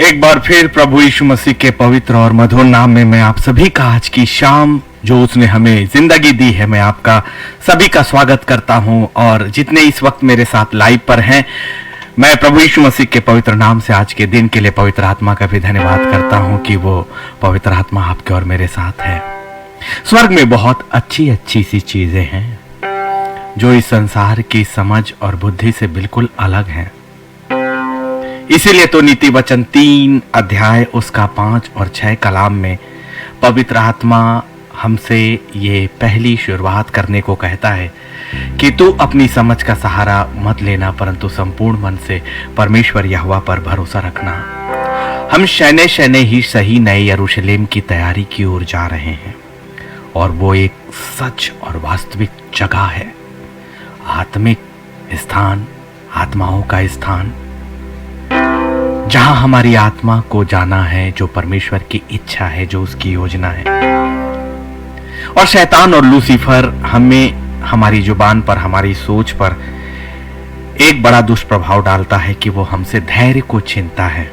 एक बार फिर प्रभु यीशु मसीह के पवित्र और मधुर नाम में मैं आप सभी का आज की शाम जो उसने हमें जिंदगी दी है, मैं आपका सभी का स्वागत करता हूं। और जितने इस वक्त मेरे साथ लाइव पर हैं, मैं प्रभु यीशु मसीह के पवित्र नाम से आज के दिन के लिए पवित्र आत्मा का भी धन्यवाद करता हूं कि वो पवित्र आत्मा आपके और मेरे साथ है। स्वर्ग में बहुत अच्छी अच्छी सी चीजें हैं जो इस संसार की समझ और बुद्धि से बिल्कुल अलग हैं। इसीलिए तो नीति वचन 3 अध्याय उसका 5 और 6 कलाम में पवित्र आत्मा हमसे ये पहली शुरुआत करने को कहता है कि तू अपनी समझ का सहारा मत लेना, परंतु संपूर्ण मन से परमेश्वर यहोवा पर भरोसा रखना। हम शैने शैने ही सही नए यरूशलेम की तैयारी की ओर जा रहे हैं, और वो एक सच और वास्तविक जगह है, आत्मिक स्थान, आत्माओं का स्थान, जहां हमारी आत्मा को जाना है, जो परमेश्वर की इच्छा है, जो उसकी योजना है। और शैतान और लूसीफर हमें हमारी जुबान पर, हमारी सोच पर एक बड़ा दुष्प्रभाव डालता है कि वो हमसे धैर्य को छीनता है।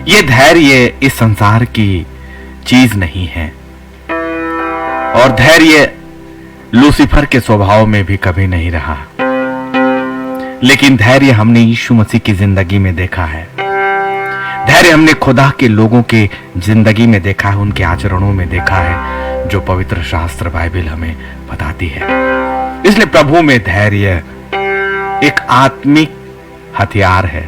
ये धैर्य इस संसार की चीज नहीं है, और धैर्य लूसीफर के स्वभाव में भी कभी नहीं रहा। लेकिन धैर्य हमने यीशु मसीह की जिंदगी में देखा है। धैर्य हमने खुदा के लोगों के जिंदगी में देखा है, उनके आचरणों में देखा है, जो पवित्र शास्त्र बाइबल हमें बताती है। इसलिए प्रभु में धैर्य एक आत्मिक हथियार है,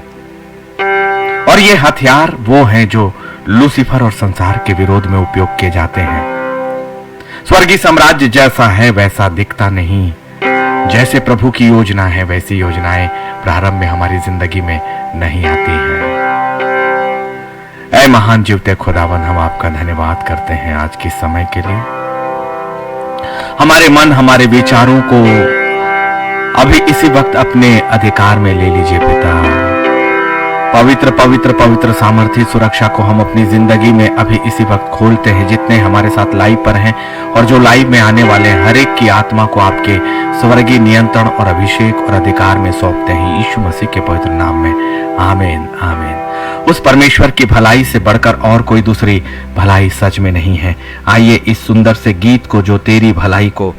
और ये हथियार वो हैं जो लूसीफर और संसार के विरोध में उपयोग किए जाते हैं। स्वर्गीय साम्राज्य जैसा है वैसा दिखता नहीं। जैसे प्रभु की योजना है वैसी योजनाएं प्रारंभ में हमारी जिंदगी में नहीं आती हैं। ऐ महान जीवते खुदावन, हम आपका धन्यवाद करते हैं आज के समय के लिए। हमारे मन, हमारे विचारों को अभी इसी वक्त अपने अधिकार में ले लीजिए पिता। पवित्र पवित्र पवित्र सामर्थ्य सुरक्षा को हम अपनी जिंदगी में अभी इसी वक्त खोलते हैं। जितने हमारे साथ लाइव पर हैं और जो लाइव में आने वाले हैं, हर एक की आत्मा को आपके स्वर्गीय नियंत्रण और अभिषेक और अधिकार में सौंपते हैं, यीशु मसीह के पवित्र नाम में। आमीन आमीन। उस परमेश्वर की भलाई से बढ़कर और कोई दूसरी भलाई सच में नहीं है। आइए इस सुंदर से गीत को, जो तेरी भलाई को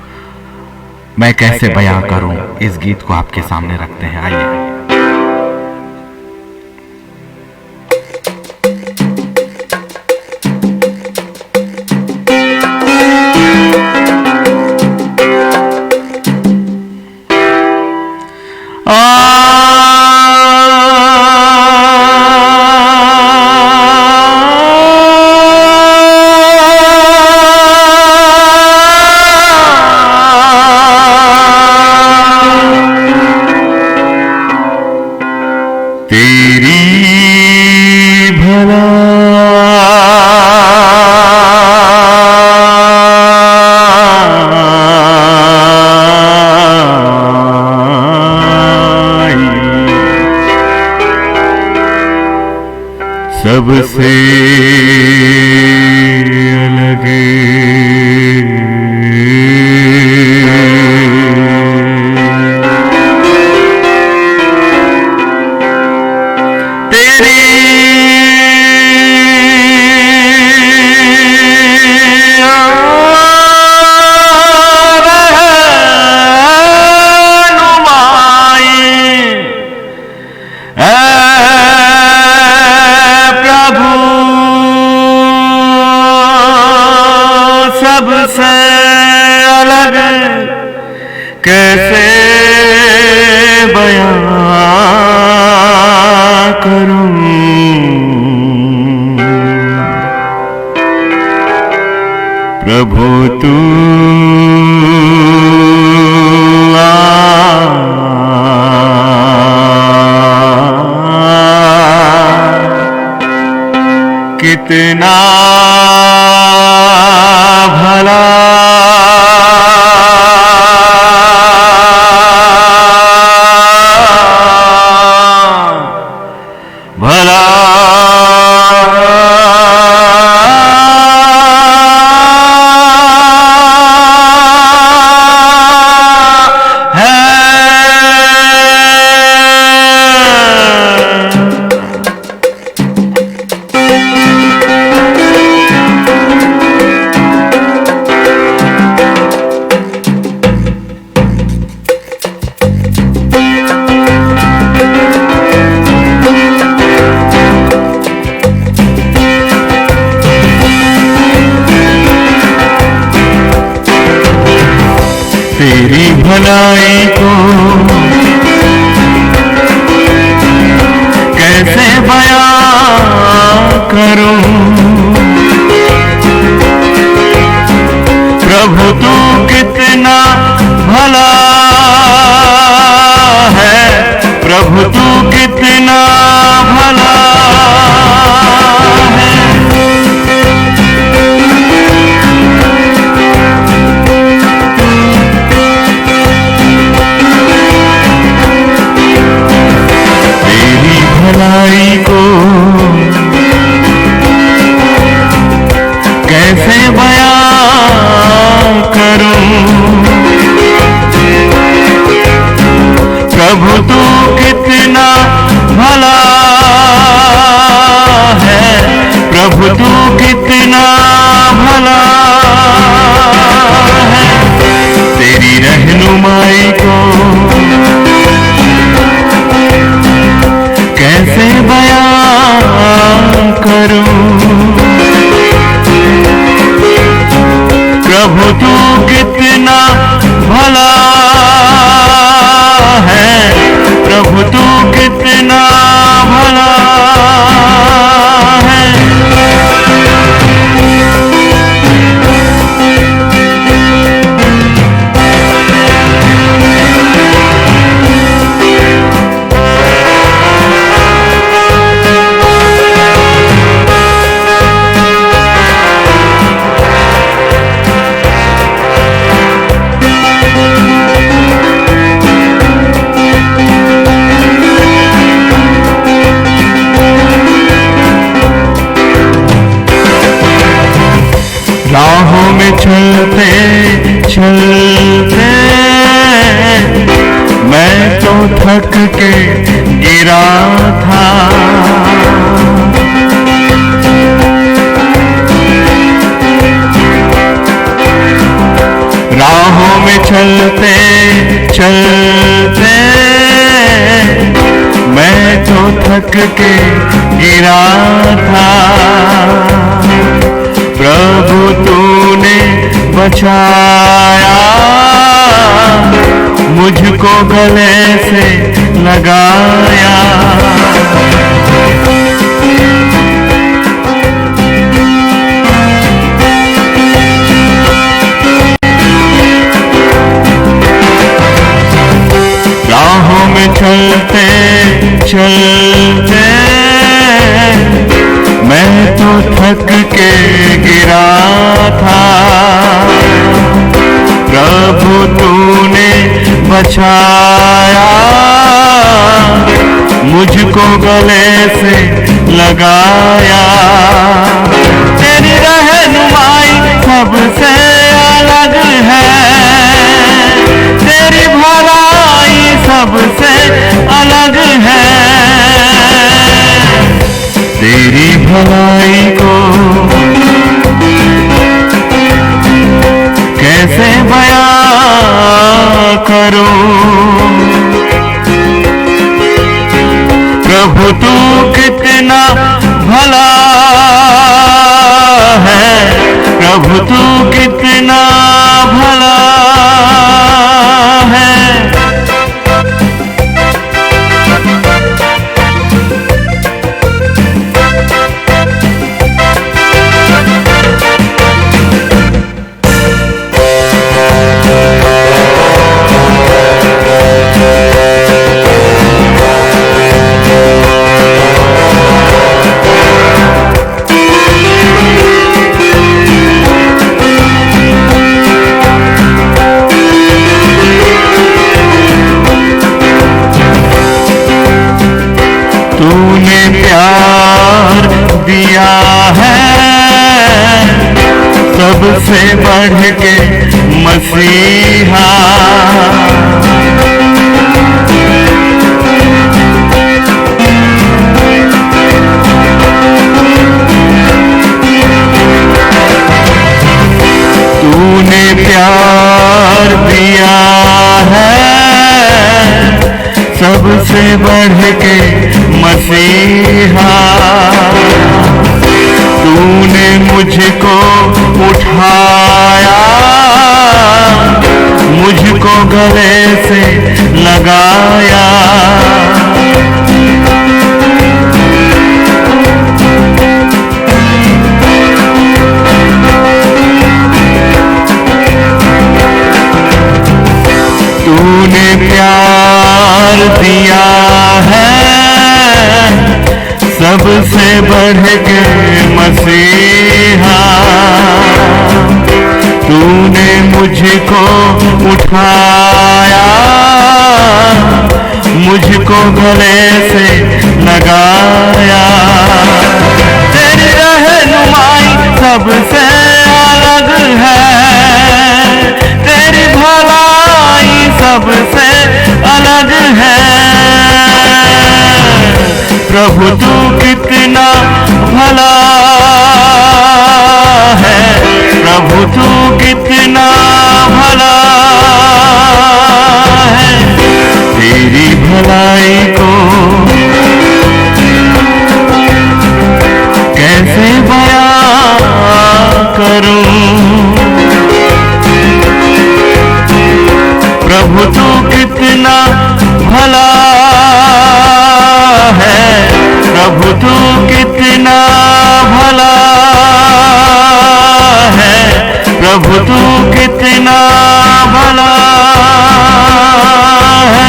मैं कैसे बयां करूं, इस गीत को आपके सामने रखते हैं। आइए। सबसे अलग तेरी सबसे अलग कैसे बयां करूं, प्रभु तू कितना भला भला है। तेरी भलाई को कैसे बयां करूं। प्रभु तू कितना भला है, प्रभु तू कितना भला है। तेरी भलाई को कैसे बयां करूं। प्रभु तू कितना भला है, प्रभु तू कितना भला है। तेरी रहनुमाई को कैसे बयां करूं। प्रभु तू कितना भला है, प्रभु तू कितना भला है। राहों में चलते चलते मैं तो थक के गिरा था। राहों में चलते चलते मैं तो थक के गिरा था। प्रभु तूने बचाया, मुझको गले से लगाया। राहों में चलते चलते मैं तो थक के गिरा था। प्रभु तूने बचाया, मुझको गले से लगाया। तेरी रहनुमाई सबसे अलग है, तेरी भलाई सबसे अलग है। तेरी भलाई को कैसे बयां करूं। प्रभु तू कितना भला है, प्रभु तू कितना भला है। तूने प्यार दिया है सबसे बढ़ के मसीहा। तूने प्यार दिया है सबसे बढ़ के मसीहा। तूने मुझको उठाया, मुझको प्यार दिया है, सबसे बढ़ के मसीहा। तूने मुझको उठाया, मुझको गले से लगाया। तेरी रहनुमाई सबसे अलग है, तेरी भलाई सबसे अलग है। प्रभु तू कितना भला है, प्रभु तू कितना भला है। तेरी भलाई को कैसे बयां करूं। प्रभु तू कितना भला है, प्रभु तू कितना भला है, प्रभु तू कितना भला है।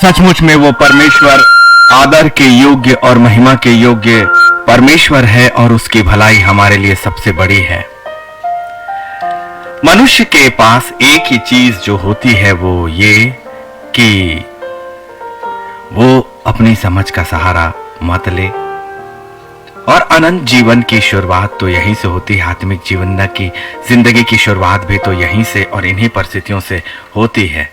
सचमुच में वो परमेश्वर आदर के योग्य और महिमा के योग्य परमेश्वर है और उसकी भलाई हमारे लिए सबसे बड़ी है। मनुष्य के पास एक ही चीज जो होती है वो ये कि वो अपनी समझ का सहारा मत ले, और अनंत जीवन की शुरुआत तो यहीं से होती है। आत्मिक जीवन की जिंदगी की शुरुआत भी तो यहीं से और इन्हीं परिस्थितियों से होती है।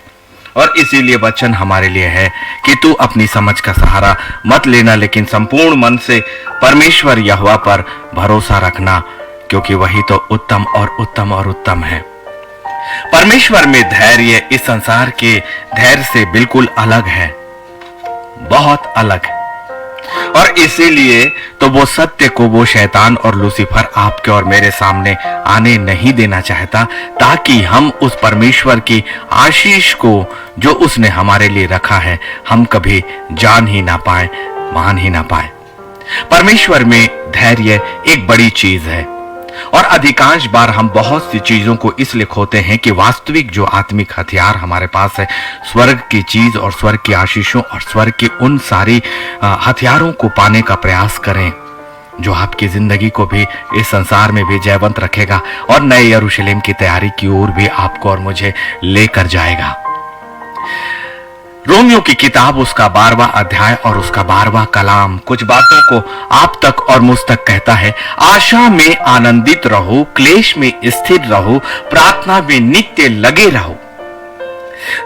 और इसीलिए वचन हमारे लिए है कि तू अपनी समझ का सहारा मत लेना, लेकिन संपूर्ण मन से परमेश्वर यहोवा पर भरोसा रखना, क्योंकि वही तो उत्तम और उत्तम और उत्तम है। परमेश्वर में धैर्य इस संसार के धैर्य से बिल्कुल अलग है, बहुत अलग है। और इसीलिए तो वो सत्य को वो शैतान और लूसीफर आपके और मेरे सामने आने नहीं देना चाहता, ताकि हम उस परमेश्वर की आशीष को जो उसने हमारे लिए रखा है हम कभी जान ही ना पाए, मान ही ना पाए। परमेश्वर में धैर्य एक बड़ी चीज है, और अधिकांश बार हम बहुत सी चीजों को इसलिए खोते हैं कि वास्तविक जो आत्मिक हथियार हमारे पास है, स्वर्ग की चीज और स्वर्ग की आशीषों और स्वर्ग के उन सारी हथियारों को पाने का प्रयास करें जो आपकी जिंदगी को भी इस संसार में भी जयवंत रखेगा और नए यरूशलेम की तैयारी की ओर भी आपको और मुझे लेकर जाएगा। रोमियो की किताब उसका 12वां अध्याय और उसका 12वां कलाम कुछ बातों को आप तक और मुझ तक कहता है। आशा में आनंदित रहो, क्लेश में स्थिर रहो, प्रार्थना में नित्य लगे रहो।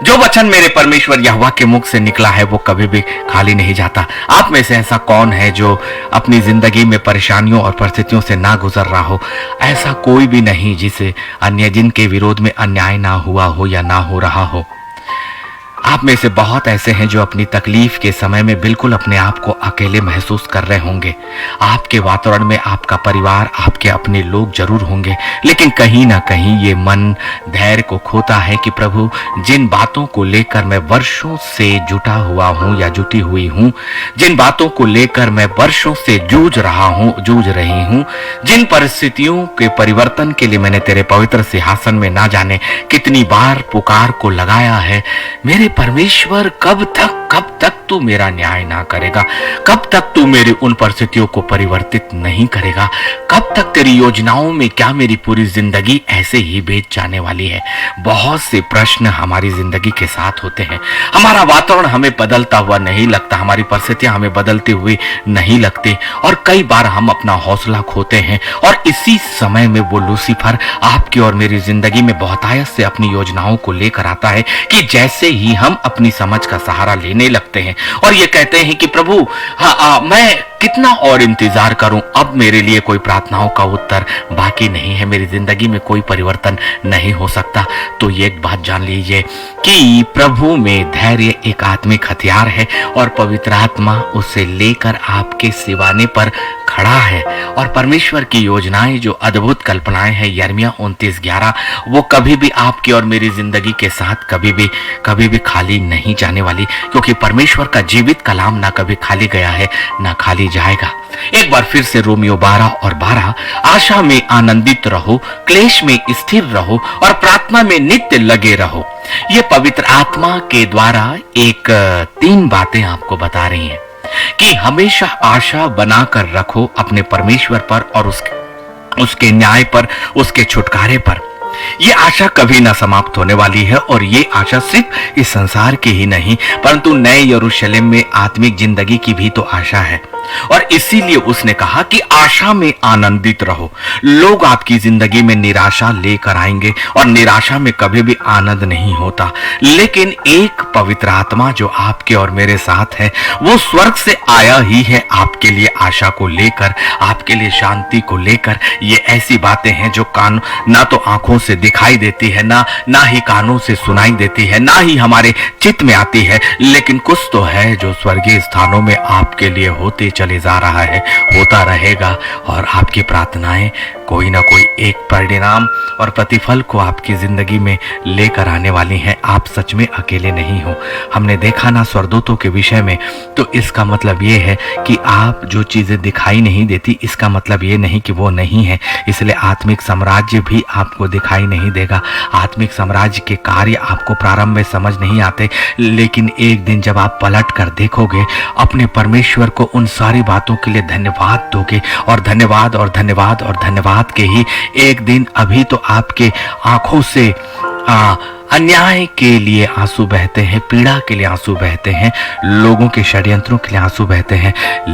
जो वचन मेरे परमेश्वर यहोवा के मुख से निकला है वो कभी भी खाली नहीं जाता। आप में से ऐसा कौन है जो अपनी जिंदगी में परेशानियों और परिस्थितियों से ना गुजर रहा हो? ऐसा कोई भी नहीं जिसे अन्य जिनके विरोध में अन्याय ना हुआ हो या ना हो रहा हो। आप में से बहुत ऐसे हैं जो अपनी तकलीफ के समय में बिल्कुल अपने आप को अकेले महसूस कर रहे होंगे। आपके वातावरण में आपका परिवार, आपके अपने लोग जरूर होंगे, लेकिन कहीं ना कहीं ये मन धैर्य को खोता है कि प्रभु, जिन बातों को लेकर मैं वर्षों से जुटा हुआ हूं या जुटी हुई हूं, जिन बातों को लेकर मैं वर्षों से जूझ रही हूं, जिन परिस्थितियों के परिवर्तन के लिए मैंने तेरे पवित्र सिंहासन में ना जाने कितनी बार पुकार को लगाया है, मेरे परमेश्वर कब तक तू मेरा न्याय ना करेगा? कब तक तू मेरी उन परिस्थितियों को परिवर्तित नहीं करेगा? कब तक तेरी योजनाओं में क्या मेरी पूरी जिंदगी ऐसे ही बीत जाने वाली है? बहुत से प्रश्न हमारी जिंदगी के साथ होते हैं। हमारा वातावरण हमें बदलता हुआ नहीं लगता, हमारी परिस्थितियां हमें बदलती हुई नहीं लगती, और कई बार हम अपना हौसला खोते हैं। और इसी समय में वो लूसीफर आपकी और मेरी जिंदगी में बहुतायत से अपनी योजनाओं को लेकर आता है कि जैसे ही हम अपनी समझ का सहारा लेने लगते हैं और ये कहते हैं कि प्रभु मैं कितना और इंतजार करूं, अब मेरे लिए कोई प्रार्थनाओं का उत्तर बाकी नहीं है, मेरी जिंदगी में कोई परिवर्तन नहीं हो सकता, तो ये एक बात जान लीजिए कि प्रभु में धैर्य एक आत्मिक हथियार है और पवित्र आत्मा उसे लेकर आपके सिवाने पर खड़ा है और परमेश्वर की योजनाएं जो अद्भुत कल्पनाएं हैं यिर्मयाह 29:11 वो कभी भी आपकी और मेरी जिंदगी के साथ कभी भी खाली नहीं जाने वाली, क्योंकि परमेश्वर का जीवित कलाम ना कभी खाली गया है ना खाली जाएगा। एक बार फिर से रोमियो 12:12, आशा में आनंदित रहो, क्लेश में स्थिर रहो और प्रार्थना में नित्य लगे रहो। ये पवित्र आत्मा के द्वारा एक 3 बातें आपको बता रही हैं कि हमेशा आशा बनाकर रखो अपने परमेश्वर पर और उसके न्याय पर, उसके छुटकारे पर। ये आशा कभी ना समाप्त होने वाली है और ये आशा सिर्फ इस संसार की ही नहीं परंतु नए यरूशलेम में आत्मिक जिंदगी की भी तो आशा है। और इसीलिए उसने कहा कि आशा में आनंदित रहो। लोग आपकी जिंदगी में निराशा लेकर आएंगे और निराशा में कभी भी आनंद नहीं होता, लेकिन एक पवित्र आत्मा जो आपके और मेरे साथ है वो स्वर्ग से आया ही है आपके लिए आशा को लेकर, आपके लिए शांति को लेकर। ये ऐसी बातें हैं जो कान ना तो आंखों से दिखाई देती है, ना ही कानों से सुनाई देती है, ना ही हमारे चित्त में आती है, लेकिन कुछ तो है जो स्वर्गीय स्थानों में आपके लिए होते चले जा रहा है, होता रहेगा और आपकी प्रार्थनाएं कोई ना कोई एक परिणाम और प्रतिफल को आपकी जिंदगी में लेकर आने वाली हैं। आप सच में अकेले नहीं हो। हमने देखा ना स्वर्गदूतों के विषय में, तो इसका मतलब ये है कि आप जो चीजें दिखाई नहीं देती इसका मतलब ये नहीं कि वो नहीं है। इसलिए आत्मिक साम्राज्य भी आपको दिखाई नहीं देगा, आत्मिक साम्राज्य के कार्य आपको प्रारंभ में समझ नहीं आते, लेकिन एक दिन जब आप पलट कर देखोगे अपने परमेश्वर को उन सारी बातों के लिए धन्यवाद दोगे और धन्यवाद और धन्यवाद और धन्यवाद के ही एक दिन अभी तो आपके आंखों से अन्याय के लिए आंसू बहते हैं, पीड़ा के लिए आंसू बहते हैं, लोगों के षड्यंत्रों के लिए आंसू बहते हैं,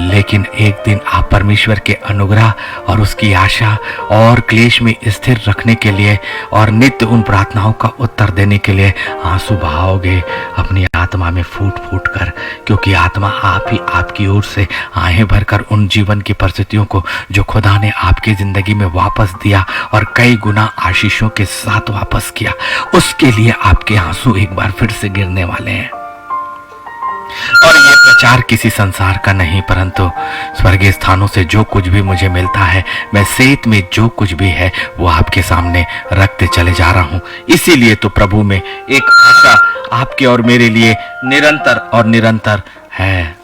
लेकिन एक दिन आप परमेश्वर के अनुग्रह और उसकी आशा और क्लेश में स्थिर रखने के लिए और नित्य उन प्रार्थनाओं का उत्तर देने के लिए आंसू बहाओगे अपनी आत्मा में फूट फूट कर, क्योंकि आत्मा आप ही आपकी ओर से आहें भरकर उन जीवन की परिस्थितियों को जो खुदा ने आपकी जिंदगी में वापस दिया और कई गुना आशीषों के साथ वापस किया, उसके लिए आपके आंसू एक बार फिर से गिरने वाले हैं। और ये प्रचार किसी संसार का नहीं परंतु स्वर्गीय स्थानों से जो कुछ भी मुझे मिलता है, मैं सेत में जो कुछ भी है वो आपके सामने रखते चले जा रहा हूं। इसीलिए तो प्रभु में एक आशा आपके और मेरे लिए निरंतर है।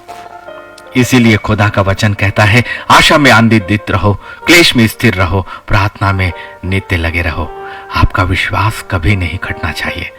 इसीलिए खुदा का वचन कहता है, आशा में आनंदित रहो, क्लेश में स्थिर रहो, प्रार्थना में नित्य लगे रहो। आपका विश्वास कभी नहीं घटना चाहिए।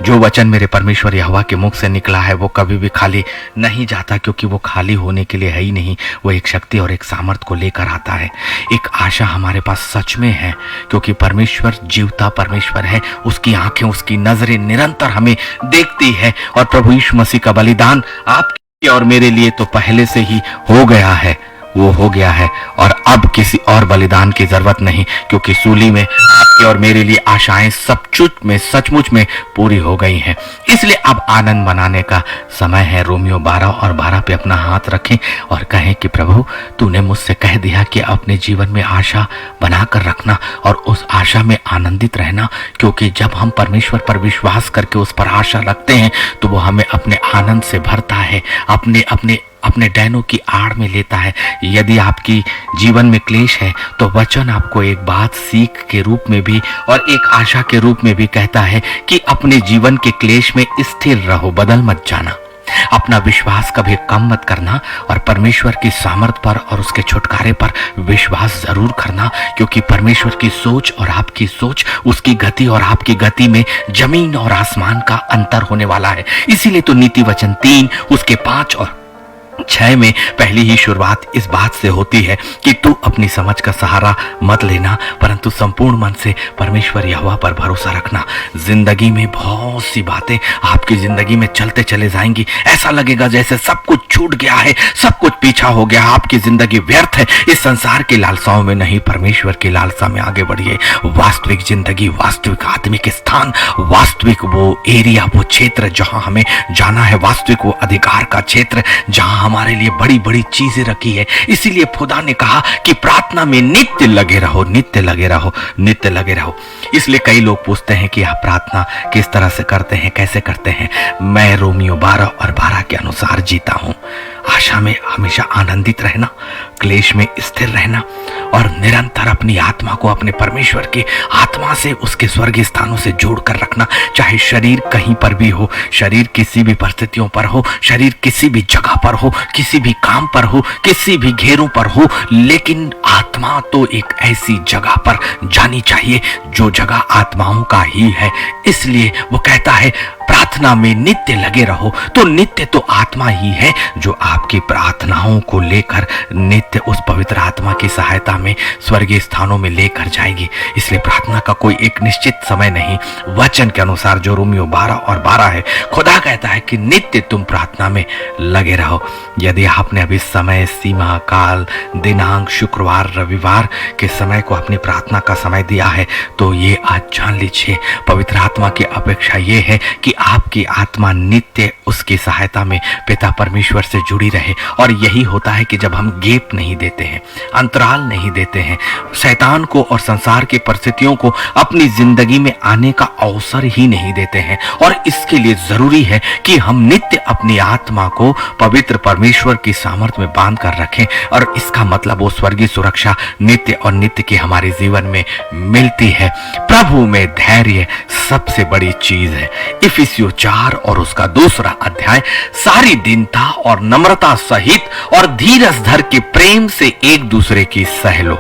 जो वचन मेरे परमेश्वर यहोवा के मुख से निकला है वो कभी भी खाली नहीं जाता, क्योंकि वो खाली होने के लिए है ही नहीं, वो एक शक्ति और एक सामर्थ को लेकर आता है। एक आशा हमारे पास सच में है, क्योंकि परमेश्वर जीवता परमेश्वर है, उसकी आंखें, उसकी नजरें निरंतर हमें देखती है। और प्रभु यीशु मसीह का बलिदान आपके और मेरे लिए तो पहले से ही हो गया है, वो हो गया है और अब किसी और बलिदान की जरूरत नहीं, क्योंकि सूली में आपके और मेरे लिए आशाएं सचमुच में पूरी हो गई हैं। इसलिए अब आनंद मनाने का समय है। रोमियो 12:12 पे अपना हाथ रखें और कहें कि प्रभु तूने मुझसे कह दिया कि अपने जीवन में आशा बनाकर रखना और उस आशा में आनंदित रहना, क्योंकि जब हम परमेश्वर पर विश्वास करके उस पर आशा रखते हैं तो वो हमें अपने आनंद से भरता है, अपने डैनों की आड़ में लेता है। यदि आपकी जीवन में क्लेश है तो वचन आपको एक बात सीख के रूप में भी और एक आशा के रूप में भी कहता है कि अपने जीवन के क्लेश में स्थिर रहो, बदल मत जाना, अपना विश्वास कभी कम मत करना और परमेश्वर की सामर्थ पर और उसके छुटकारे पर विश्वास जरूर करना, क्योंकि परमेश्वर की सोच और आपकी सोच, उसकी गति और आपकी गति में जमीन और आसमान का अंतर होने वाला है। इसीलिए तो नीति वचन 3 उसके 5 और 6 में पहली ही शुरुआत इस बात से होती है कि तू अपनी समझ का सहारा मत लेना, परंतु संपूर्ण मन से परमेश्वर यहोवा पर भरोसा रखना। जिंदगी में बहुत सी बातें आपकी जिंदगी में चलते चले जाएंगी, ऐसा लगेगा जैसे सब कुछ छूट गया है, सब कुछ पीछा हो गया, आपकी जिंदगी व्यर्थ है। इस संसार की लालसाओं में नहीं, परमेश्वर की लालसा में आगे बढ़िए। वास्तविक जिंदगी, वास्तविक आत्मिक स्थान, वास्तविक वो एरिया, वो क्षेत्र जहां हमें जाना है, वास्तविक वो अधिकार का क्षेत्र जहां हमारे लिए बड़ी बड़ी चीजें रखी है। इसीलिए खुदा ने कहा कि प्रार्थना में नित्य लगे रहो, नित्य लगे रहो, नित्य लगे रहो। इसलिए कई लोग पूछते हैं कि आप प्रार्थना किस तरह से करते हैं, कैसे करते हैं। मैं रोमियो 12:12 के अनुसार जीता हूं। आशा में हमेशा आनंदित रहना, क्लेश में स्थिर रहना और निरंतर अपनी आत्मा को अपने परमेश्वर की आत्मा से, उसके स्वर्गीय स्थानों से जोड़कर रखना। चाहे शरीर कहीं पर भी हो, शरीर किसी भी परिस्थितियों पर हो, शरीर किसी भी जगह पर हो, किसी भी काम पर हो, किसी भी घेरों पर हो, लेकिन आत्मा तो एक ऐसी जगह पर जानी चाहिए जो जगह आत्माओं का ही है। इसलिए वो कहता है प्रार्थना में नित्य लगे रहो। तो नित्य तो आत्मा ही है जो आपकी प्रार्थनाओं को लेकर नित्य उस पवित्र आत्मा की सहायता में स्वर्गीय स्थानों में लेकर जाएगी। इसलिए प्रार्थना का कोई एक निश्चित समय नहीं। वचन के अनुसार जो रोमियो 12:12 है, खुदा कहता है कि नित्य तुम प्रार्थना में लगे रहो। यदि आपने अभी समय सीमा, काल, दिनांक, शुक्रवार, रविवार के समय को अपनी प्रार्थना का समय दिया है तो ये आज जान लीजिए, पवित्र आत्मा की अपेक्षा ये है कि आपकी आत्मा नित्य उसकी सहायता में पिता परमेश्वर से जुड़ी रहे। और यही होता है कि जब हम गैप नहीं देते हैं, अंतराल नहीं देते हैं, शैतान को और संसार की परिस्थितियों को अपनी जिंदगी में आने का अवसर ही नहीं देते हैं। और इसके लिए जरूरी है कि हम नित्य अपनी आत्मा को पवित्र परमेश्वर की सामर्थ्य में बांध कर रखें। और इसका मतलब वो स्वर्गीय सुरक्षा नित्य और नित्य की हमारे जीवन में मिलती है। प्रभु में धैर्य सबसे बड़ी चीज है। इफिसियों 4 और उसका 2 अध्याय, सारी दीनता और नम्रता सहित और धीरज धर के प्रेम से एक दूसरे की सह लो,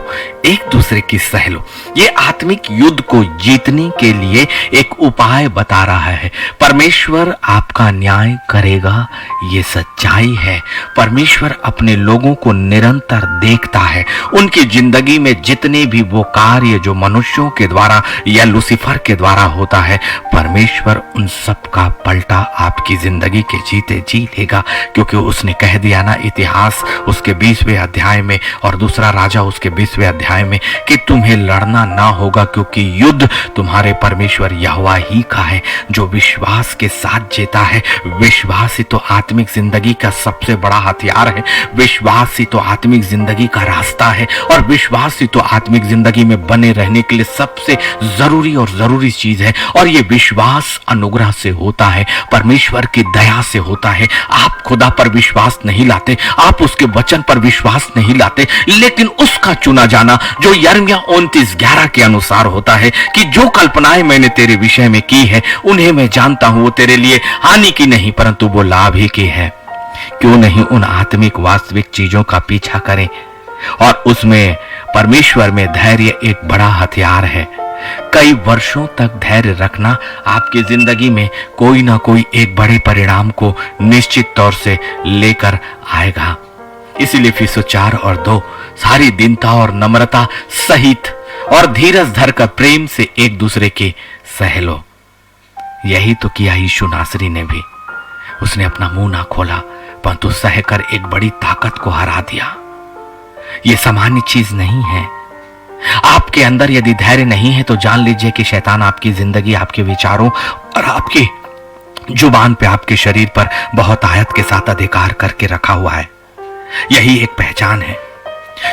एक दूसरे की सह लो। ये आत्मिक युद्ध को जीतने के लिए एक उपाय बता रहा है। परमेश्वर आपका न्याय करेगा, ये सच्चाई है। परमेश्वर अपने लोगों को निरंतर देखता है। उनकी जिंदगी में जितने भी वो कार्य जो मनुष्यों के द्वारा या लूसीफर के द्वारा होता है, परमेश्वर उन सब का पलटा आपकी जिंदगी के जीते जी लेगा। क्योंकि उसने कह दिया ना, इतिहास उसके 20वें अध्याय में और 2 राजा उसके 20वें अध्याय में, कि तुम्हें लड़ना ना होगा क्योंकि युद्ध तुम्हारे परमेश्वर यहोवा ही का है, जो विश्वास के साथ जीता है। विश्वास ही तो आत्मिक जिंदगी का सबसे बड़ा हथियार है। विश्वास ही तो आत्मिक जिंदगी का रास्ता है। और विश्वास ही तो आत्मिक जिंदगी में बने रहने के लिए सबसे जरूरी चीज है। और ये विश्वास अनुग्रह से होता है, परमेश्वर की दया से होता है। आप खुदा पर विश्वास नहीं लाते, आप उसके वचन पर विश्वास नहीं लाते, लेकिन उसका चुना जाना जो यिर्मयाह 29:11 के अनुसार होता है कि जो कल्पनाएं मैंने तेरे विषय में की है उन्हें मैं जानता हूं, वो तेरे लिए हानि की नहीं परंतु वो लाभ ही की है। क्यों नहीं उन आत्मिक वास्तविक चीजों का पीछा करें। और उसमें परमेश्वर में धैर्य एक बड़ा हथियार है। कई वर्षों तक धैर्य रखना आपकी जिंदगी में कोई ना कोई एक बड़े परिणाम को निश्चित तौर से लेकर आएगा। इसीलिए इफिसियों 4 और 2, सारी दीनता और नम्रता सहित और धीरज धर कर प्रेम से एक दूसरे की सह लो। यही तो किया यीशु नासरी ने भी। उसने अपना मुंह ना खोला परंतु सहकर एक बड़ी ताकत को हरा दिया। यह सामान्य चीज नहीं है। आपके अंदर यदि धैर्य नहीं है तो जान लीजिए कि शैतान आपकी जिंदगी, आपके विचारों और आपकी जुबान पे, आपके शरीर पर बहुत आयत के साथ अधिकार करके रखा हुआ है। यही एक पहचान है।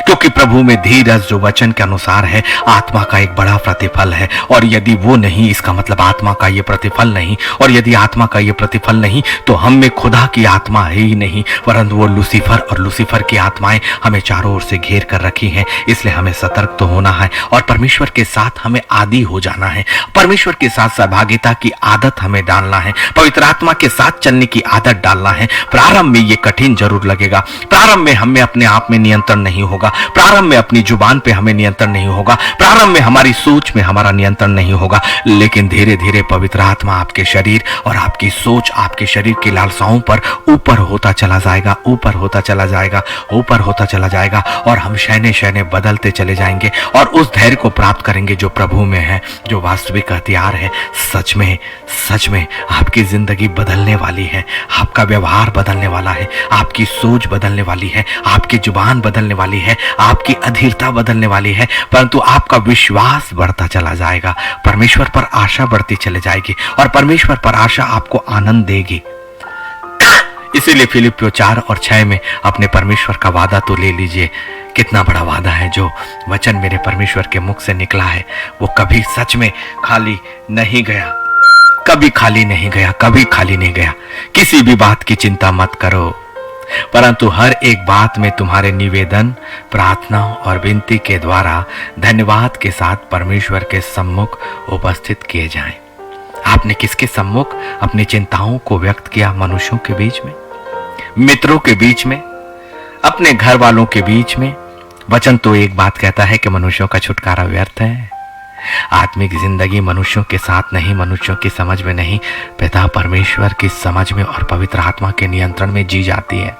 क्योंकि प्रभु में धीरज जो वचन के अनुसार है आत्मा का एक बड़ा प्रतिफल है। और यदि वो नहीं, इसका मतलब आत्मा का ये प्रतिफल नहीं। और यदि आत्मा का ये प्रतिफल नहीं तो हम में खुदा की आत्मा है ही नहीं, परंतु वो लूसीफर और लूसीफर की आत्माएं हमें चारों ओर से घेर कर रखी हैं। इसलिए हमें सतर्क तो होना है और परमेश्वर के साथ हमें आदी हो जाना है। परमेश्वर के साथ सहभागिता की आदत हमें डालना है। पवित्र आत्मा के साथ चलने की आदत डालना है। प्रारंभ में ये कठिन जरूर लगेगा। प्रारंभ में हमें अपने आप में नियंत्रण नहीं होगा। प्रारंभ में अपनी जुबान पे हमें नियंत्रण नहीं होगा। प्रारंभ में हमारी सोच में हमारा नियंत्रण नहीं होगा। लेकिन धीरे धीरे पवित्र आत्मा आपके शरीर और आपकी सोच, आपके शरीर की लालसाओं पर ऊपर होता चला जाएगा, ऊपर होता चला जाएगा, ऊपर होता चला जाएगा। और हम शैने शैने बदलते चले जाएंगे और उस धैर्य को प्राप्त करेंगे जो प्रभु में है, जो वास्तविक हथियार है। सच में आपकी जिंदगी बदलने वाली है। आपका व्यवहार बदलने वाला है। आपकी सोच बदलने वाली है। आपकी जुबान बदलने वाली है। आपकी अधीरता बदलने वाली है। परंतु आपका विश्वास बढ़ता चला जाएगा। परमेश्वर पर आशा बढ़ती चली जाएगी और परमेश्वर पर आशा आपको आनंद देगी। इसीलिए फिलिपियों 4 और 6 में अपने परमेश्वर का वादा तो ले लीजिए। कितना बड़ा वादा है। जो वचन मेरे परमेश्वर के मुख से निकला है वो कभी सच में खाली नहीं गया, कभी खाली नहीं गया, कभी खाली नहीं गया। किसी भी बात की चिंता मत करो। परंतु हर एक बात में तुम्हारे निवेदन, प्रार्थना और विनती के द्वारा धन्यवाद के साथ परमेश्वर के सम्मुख उपस्थित किए जाएं। आपने किसके सम्मुख अपनी चिंताओं को व्यक्त किया? मनुष्यों के बीच में, मित्रों के बीच में, अपने घर वालों के बीच में। वचन तो एक बात कहता है कि मनुष्यों का छुटकारा व्यर्थ है। आत्मिक जिंदगी मनुष्यों के साथ नहीं, मनुष्यों की समझ में नहीं, पिता परमेश्वर की समझ में और पवित्र आत्मा के नियंत्रण में जी जाती है।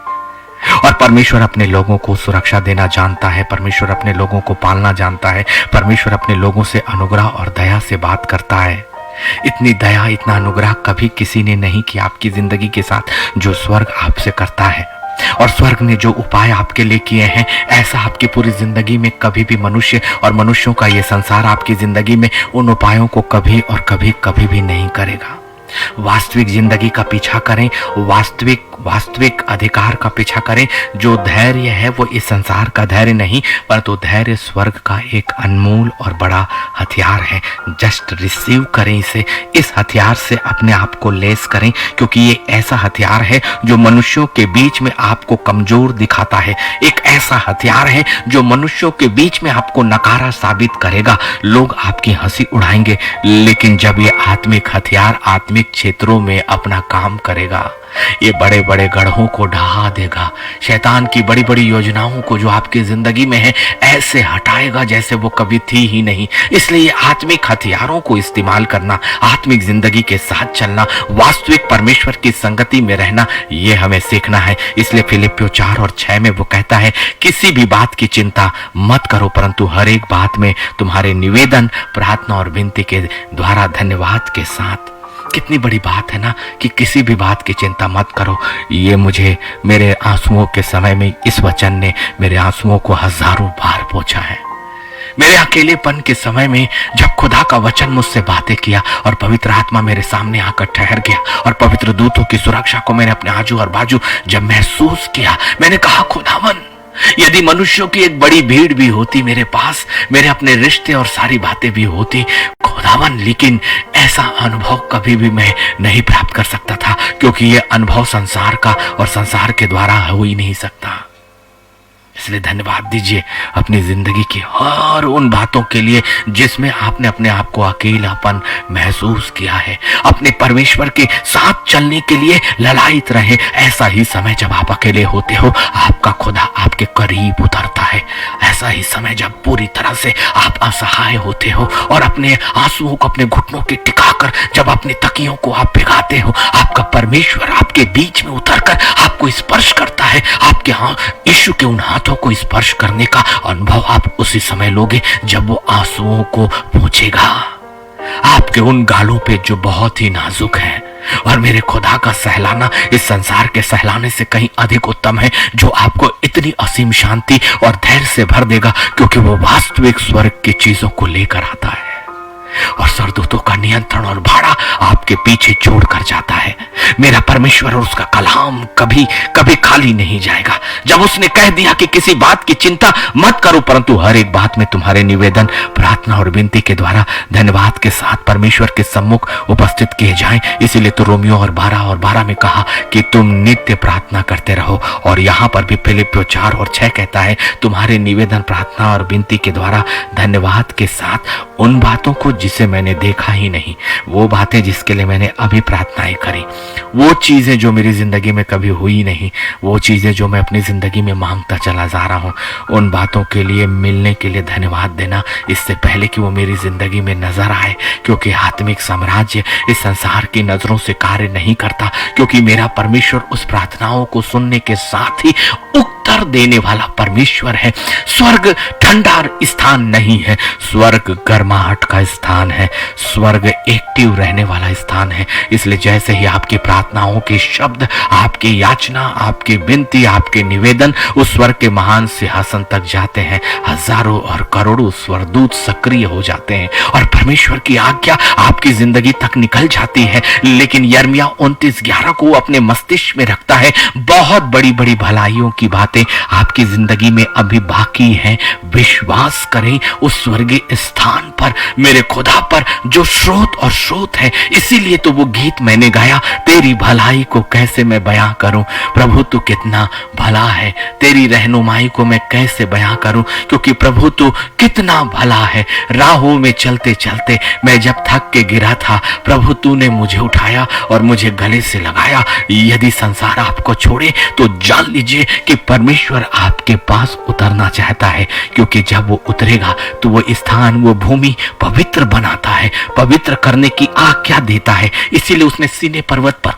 और परमेश्वर अपने लोगों को सुरक्षा देना जानता है, परमेश्वर अपने लोगों को पालना जानता है, परमेश्वर अपने लोगों से अनुग्रह और दया से बात करता है। इतनी दया, इतना अनुग्रह कभी किसी ने नहीं किया आपकी जिंदगी के साथ जो स्वर्ग आपसे करता है। और स्वर्ग ने जो उपाय आपके लिए किए हैं, ऐसा आपकी पूरी जिंदगी में कभी भी मनुष्य और मनुष्यों का ये संसार आपकी जिंदगी में उन उपायों को कभी और कभी भी नहीं करेगा। वास्तविक जिंदगी का पीछा करें, वास्तविक अधिकार का पीछा करें। जो धैर्य है वो इस संसार का धैर्य नहीं, परंतु धैर्य स्वर्ग का एक अनमोल और बड़ा हथियार है। जस्ट रिसीव करें इसे, इस हथियार से अपने आप को लेस करें, क्योंकि ये ऐसा हथियार है जो मनुष्यों के बीच में आपको कमजोर दिखाता है। एक ऐसा हथियार है जो मनुष्यों के बीच में आपको नकारा साबित करेगा। लोग आपकी हंसी उड़ाएंगे, लेकिन जब ये आत्मिक हथियार आत्मिक क्षेत्रों में अपना काम करेगा, ये बड़े बड़े गढ़ों को ढहा देगा। शैतान की बड़ी बड़ी योजनाओं को जो आपकी जिंदगी में है ऐसे हटाएगा जैसे वो कभी थी ही नहीं। इसलिए ये आत्मिक हथियारों को इस्तेमाल करना, आत्मिक जिंदगी के साथ चलना, वास्तविक परमेश्वर की संगति में रहना, ये हमें सीखना है। इसलिए फिलिपियों 4 और 6 में वो कहता है, किसी भी बात की चिंता मत करो, परंतु हर एक बात में तुम्हारे निवेदन, प्रार्थना और विनती के द्वारा धन्यवाद के साथ। कितनी बड़ी बात है ना कि किसी भी बात की चिंता मत करो। ये मुझे मेरे आंसुओं के समय में इस वचन ने मेरे आंसुओं को हजारों बार पोंछा है। मेरे अकेलेपन के समय में जब खुदा का वचन मुझसे बातें किया और पवित्र आत्मा मेरे सामने आकर ठहर गया और पवित्र दूतों की सुरक्षा को मैंने अपने आजू और बाजू जब महसूस किया, मैंने कहा, खुदावन, यदि मनुष्यों की एक बड़ी भीड़ भी होती मेरे पास, मेरे अपने रिश्ते और सारी बातें भी होती खुदावन, लेकिन ऐसा अनुभव कभी भी मैं नहीं प्राप्त कर सकता था, क्योंकि यह अनुभव संसार का और संसार के द्वारा हो ही नहीं सकता। इसलिए धन्यवाद दीजिए अपनी जिंदगी की हर उन बातों के लिए जिसमें आपने अपने आप को अकेलापन महसूस किया है। अपने परमेश्वर के साथ चलने के लिए ललायित रहे। ऐसा ही समय जब आप अकेले होते हो, आपका खुदा आपके करीब उतरता है। ऐसा ही समय जब पूरी तरह से आप असहाय होते हो और अपने आंसुओं को अपने घुटनों के टिकाकर जब अपनी तकियों को आप भिगाते हो, आपका परमेश्वर आपके बीच में उतरकर आपको स्पर्श करता है। आपके यीशु के उन हाथों को स्पर्श करने का अनुभव आप उसी समय लोगे जब वो आंसुओं को पोंछेगा आपके उन गालों पे जो बहुत ही नाजुक है। और मेरे खुदा का सहलाना इस संसार के सहलाने से कहीं अधिक उत्तम है, जो आपको इतनी असीम शांति और धैर्य से भर देगा, क्योंकि वो वास्तविक स्वर्ग की चीजों को लेकर आता है और सरदूतों का नियंत्रण और भाड़ा आपके पीछे छोड़कर जाता है। मेरा परमेश्वर और उसका कलाम कभी कभी खाली नहीं जाएगा। जब उसने कह दिया कि किसी बात की चिंता मत करो, परंतु हर एक बात में तुम्हारे निवेदन, प्रार्थना और विनती के द्वारा धन्यवाद के साथ परमेश्वर के सम्मुख उपस्थित किए जाएं। इसीलिए तो रोमियो और 12 में कहा कि तुम नित्य प्रार्थना करते रहो। और यहाँ पर भी फिलिपियों 4 और 6 कहता है, तुम्हारे निवेदन, प्रार्थना और विनती के द्वारा धन्यवाद के साथ उन बातों को जिसे मैंने देखा ही नहीं, वो बातें जिसके लिए मैंने अभी प्रार्थनाएं करी, वो चीजें जो मेरी जिंदगी में कभी हुई नहीं, वो चीजें जो मैं अपनी जिंदगी में मांगता चला जा रहा हूं, उन बातों के लिए मिलने के लिए धन्यवाद देना इससे पहले कि वो मेरी जिंदगी में नजर आए। क्योंकि आत्मिक साम्राज्य इस संसार की नजरों से कार्य नहीं करता, क्योंकि मेरा परमेश्वर उस प्रार्थनाओं को सुनने के साथ ही उत्तर देने वाला परमेश्वर है। स्वर्ग ठंडा स्थान नहीं है, स्वर्ग गर्माहट का स्थान है, स्वर्ग एक्टिव रहने वाला स्थान है। इसलिए जैसे ही आपकी प्रार्थनाओं के शब्द, आपकी याचना, आपकी विनती, आपके निवेदन उस स्वर्ग के महान सिंहासन तक जाते हैं, हजारों और करोड़ों स्वर्गदूत सक्रिय हो जाते हैं और परमेश्वर की आज्ञा आपकी जिंदगी तक निकल जाती है। लेकिन यिर्मयाह 29:11 को अपने मस्तिष्क में रखता है, बहुत बड़ी बड़ी भलाइयों की बातें आपकी जिंदगी में अभी बाकी हैं। विश्वास करें उस स्वर्गीय स्थान पर, मेरे खुदा पर जो स्रोत और स्रोत है। इसीलिए तो वो गीत मैंने गाया, तेरी भलाई को कैसे मैं बयां करूं। प्रभु तू कितना भला है, तेरी रहनुमाई को मैं कैसे बयां करूं, क्योंकि प्रभु तू कितना भला है। राहों में चलते चलते मैं जब थक के गिरा था, प्रभु तूने मुझे उठाया और मुझे गले से लगाया। यदि संसार आपको छोड़े तो जान लीजिए कि परमेश्वर आपके पास उतरना चाहता है, क्योंकि जब वो उतरेगा तो वो स्थान, वो भूमि पवित्र बनाता है, पवित्र करने की आज्ञा देता है। इसीलिए उसने सीनै पर्वत पर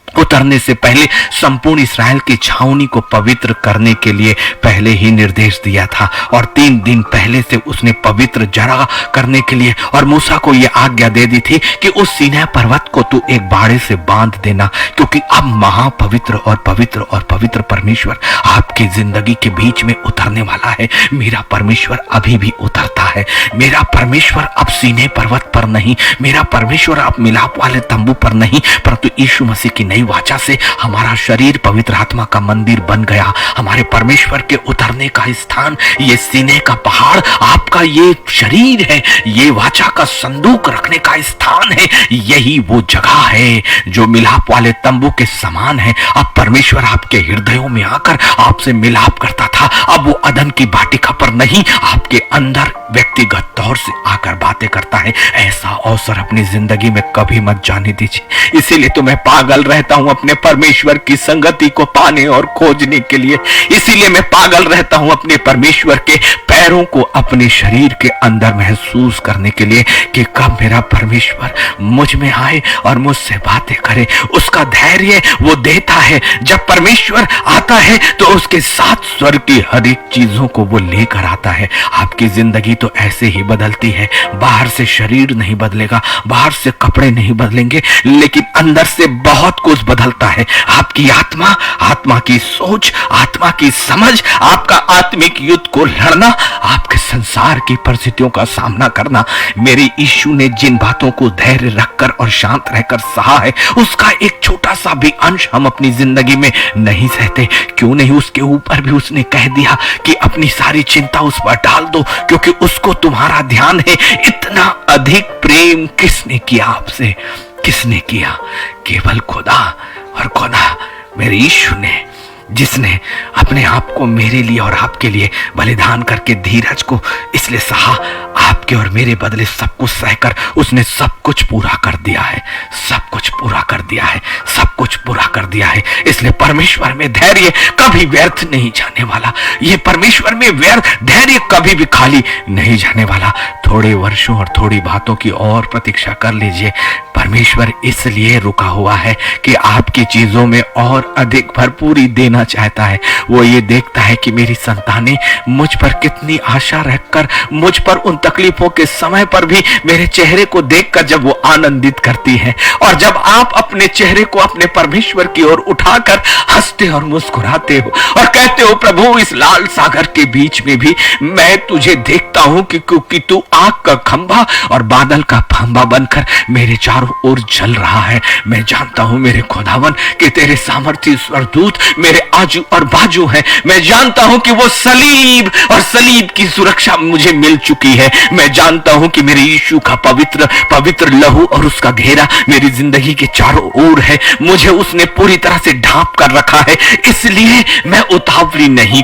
उतरने से पहले संपूर्ण इस्राएल की छावनी को पवित्र करने के लिए पहले ही निर्देश दिया था, और 3 दिन पहले से उसने पवित्र जगह करने के लिए और मूसा को यह आज्ञा दे दी थी कि उस सीनै पर्वत को तू एक बाड़े से बांध देना, क्योंकि अब महापवित्र और पवित्र और पवित्र परमेश्वर आपकी जिंदगी के बीच में उतरने वाला है। मेरा परमेश्वर अभी भी उतरता है। मेरा परमेश्वर अब सीनै पर्वत पर नहीं, मेरा परमेश्वर अब मिलाप वाले तंबू पर नहीं, परंतु यीशु मसीह की नई वाचा से हमारा शरीर पवित्र आत्मा का मंदिर बन गया। हमारे परमेश्वर के उतरने का स्थान ये सीनै का पहाड़, आपका ये शरीर है, ये वाचा का संदूक रखने का स्थान है। यही वो जगह है जो मिलाप वाले तंबू के समान है। अब परमेश्वर आपके हृदयों में आकर आपसे मिलाप करता था, अब वो अदन की वाटिका पर नहीं, आपके अंदर व्यक्तिगत तौर से आकर बातें करता है। ऐसा अवसर अपनी जिंदगी में कभी मत जाने दीजिए। इसीलिए तो मैं पागल रहता हूं अपने परमेश्वर की संगति को पाने और खोजने के लिए। इसीलिए मैं पागल रहता हूं अपने परमेश्वर के पैरों को अपने शरीर के अंदर महसूस करने के लिए कि कब मेरा परमेश्वर मुझ में आए और मुझसे बातें करे। उसका धैर्य वो देता है। जब परमेश्वर आता है तो उसके साथ स्वर्ग की हर एक चीजों को वो लेकर आता है। आपकी जिंदगी तो ऐसे ही बदलती है। बाहर से शरीर नहीं बदलेगा, बाहर से कपड़े नहीं बदलेंगे, लेकिन अंदर से बहुत कुछ बदलता है। आपकी आत्मा, आत्मा की सोच, आत्मा की समझ, आपका आत्मिक युद्ध को लड़ना, आपके संसार की परिस्थितियों का सामना करना। मेरे यीशु ने जिन बातों को धैर्य रखकर और शांत रहकर सहा है, उसका एक छोटा सा भी अंश हम अपनी जिंदगी में नहीं सहते। क्यों नहीं? उसके ऊपर भी उसने कह दिया कि अपनी सारी चिंता उस पर डाल दो, क्योंकि उसको तुम्हारा ध्यान है। इतना अधिक प्रेम किसने किया आपसे? किसने किया? केवल खुदा, और खुदा मेरे यीशु ने, जिसने अपने आप को मेरे लिए और आपके लिए बलिदान करके धीरज को इसलिए सहा, आपके और मेरे बदले सब कुछ सहकर उसने सब कुछ पूरा कर दिया है। सब कुछ पूरा कर दिया है, सब कुछ पूरा कर दिया है। इसलिए परमेश्वर में धैर्य कभी व्यर्थ नहीं जाने वाला। ये परमेश्वर में धैर्य कभी भी खाली नहीं जाने वाला। थोड़े वर्षों और थोड़ी बातों की और प्रतीक्षा कर लीजिए। परमेश्वर इसलिए रुका हुआ है कि आपकी चीजों में और अधिक भरपूरी देना चाहता है। वो ये देखता है कि मेरी संतानें मुझ पर कितनी आशा रखकर, मुझ पर उन तकलीफों के समय पर भी मेरे चेहरे को देखकर जब वो आनंदित करती है, और जब आप अपने चेहरे को अपने परमेश्वर की ओर उठाकर हंसते और मुस्कुराते हो और कहते हो, प्रभु इस लाल सागर के बीच में भी मैं तुझे देखता हूं कि क्योंकि तू आग का खंभा और बादल का फंबा बनकर मेरे चारों ओर जल रहा है। मैं जानता हूं मेरे खुदावन कि तेरे सामर्थ्य स्वरदूत मेरे आजू और बाजू हैं। मैं जानता हूं कि वो सलीब और सलीब की सुरक्षा मुझे मिल चुकी है। मैं जानता हूं कि मेरे यीशु का पवित्र पवित्र लहू और उसका घेरा मेरी जिंदगी के चारों ओर है। मुझे उसने पूरी तरह से ढांप कर रखा है। इसलिए मैं उतावली नहीं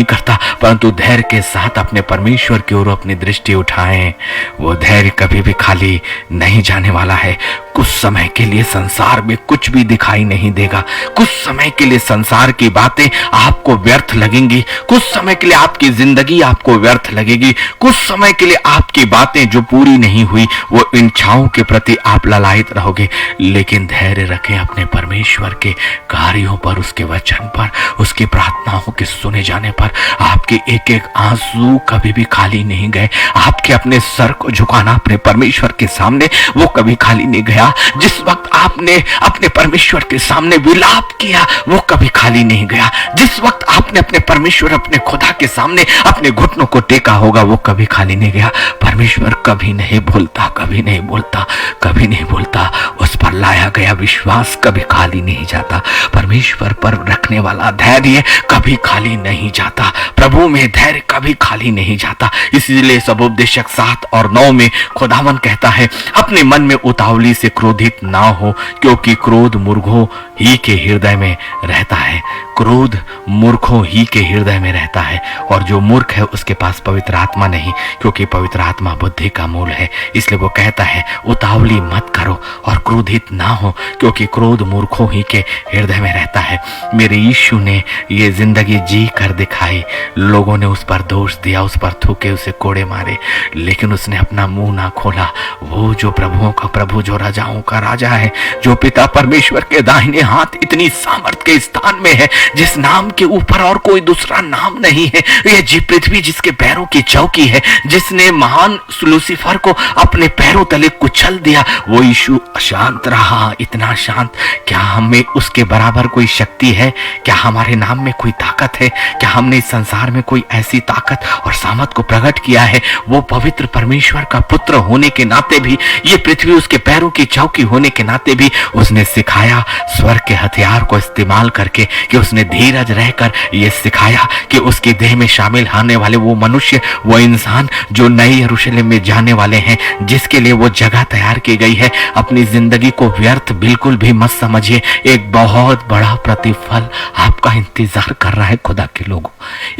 करता, परंतु धैर्य के साथ अपने परमेश्वर की ओर अपनी दृष्टि उठाएं। वो धैर्य कभी भी खाली नहीं जाने वाला है। कुछ समय के लिए संसार में कुछ भी दिखाई नहीं देगा। कुछ समय के लिए संसार की बातें आपको व्यर्थ लगेंगी। कुछ समय के लिए आपकी जिंदगी आपको व्यर्थ लगेगी। कुछ समय के लिए आपकी बातें जो पूरी नहीं हुई, वो इच्छाओं के प्रति आप ललायत रहोगे। लेकिन धैर्य रखें अपने परमेश्वर के कार्यों पर, उसके वचन पर, उसकी प्रार्थनाओं के सुने जाने पर। आपके एक एक आंसू कभी भी खाली नहीं गए। आपके अपने सर को झुकाना अपने परमेश्वर के सामने, वो कभी खाली नहीं गया। जिस वक्त आपने अपने परमेश्वर के सामने विलाप किया, वो कभी खाली नहीं गया। जिस वक्त आपने अपने परमेश्वर, अपने खुदा के सामने अपने घुटनों को टेका होगा, वो कभी खाली नहीं गया। परमेश्वर कभी नहीं भूलता, कभी नहीं भूलता, कभी नहीं भूलता। उस पर लाया गया विश्वास कभी खाली नहीं जाता। परमेश्वर पर रखने वाला धैर्य कभी खाली नहीं जाता। प्रभु में धैर्य कभी खाली नहीं जाता। इसीलिए सबोपदेशक 7 और 9 में खुदावन कहता है, अपने मन में उतावली से क्रोधित ना हो, क्योंकि क्रोध मूर्खों ही के हृदय में रहता है। क्रोध मूर्खों ही के हृदय में रहता है, और जो मूर्ख है उसके पास पवित्र आत्मा नहीं, क्योंकि पवित्र आत्मा बुद्धि का मूल है। इसलिए वो कहता है, उतावली मत करो और क्रोधित ना हो, क्योंकि क्रोध मूर्खों ही के हृदय में रहता है। मेरे यीशु ने ये जिंदगी जी कर दिखाई। लोगों ने उस पर दोष दिया, उस पर थूके, उसे कोड़े मारे, लेकिन उसने अपना मुंह ना खोला। वो जो प्रभुओं का प्रभु, जो राजाओं का राजा है, जो पिता परमेश्वर के दाहिने हाथ इतनी सामर्थ के स्थान में है, जिस नाम के ऊपर और कोई दूसरा नाम नहीं है, यह जी पृथ्वी जिसके पैरों की चौकी है, जिसने महान लूसीफर को अपने पैरों तले कुचल दिया, वो यीशु शांत रहा, इतना शांत। क्या हमें उसके बराबर कोई शक्ति है? क्या हमारे नाम में कोई ताकत है? क्या हमने इस संसार में कोई ऐसी ताकत और सामर्थ को प्रकट किया है? वो पवित्र परमेश्वर का पुत्र होने के नाते भी, ये पृथ्वी उसके पैरों की चौकी होने के नाते भी उसने सिखाया स्वर्ग के हथियार को इस्तेमाल करके, कि उसने धीरज रहकर ये सिखाया कि उसकी देह में शामिल होने वाले वो मनुष्य, वो इंसान जो नए यरूशलेम में जाने वाले हैं, जिसके लिए वो जगह तैयार की गई है, अपनी जिंदगी को व्यर्थ बिल्कुल भी मत समझिए। एक बहुत बड़ा प्रतिफल आपका इंतजार कर रहा है खुदा के लोगों।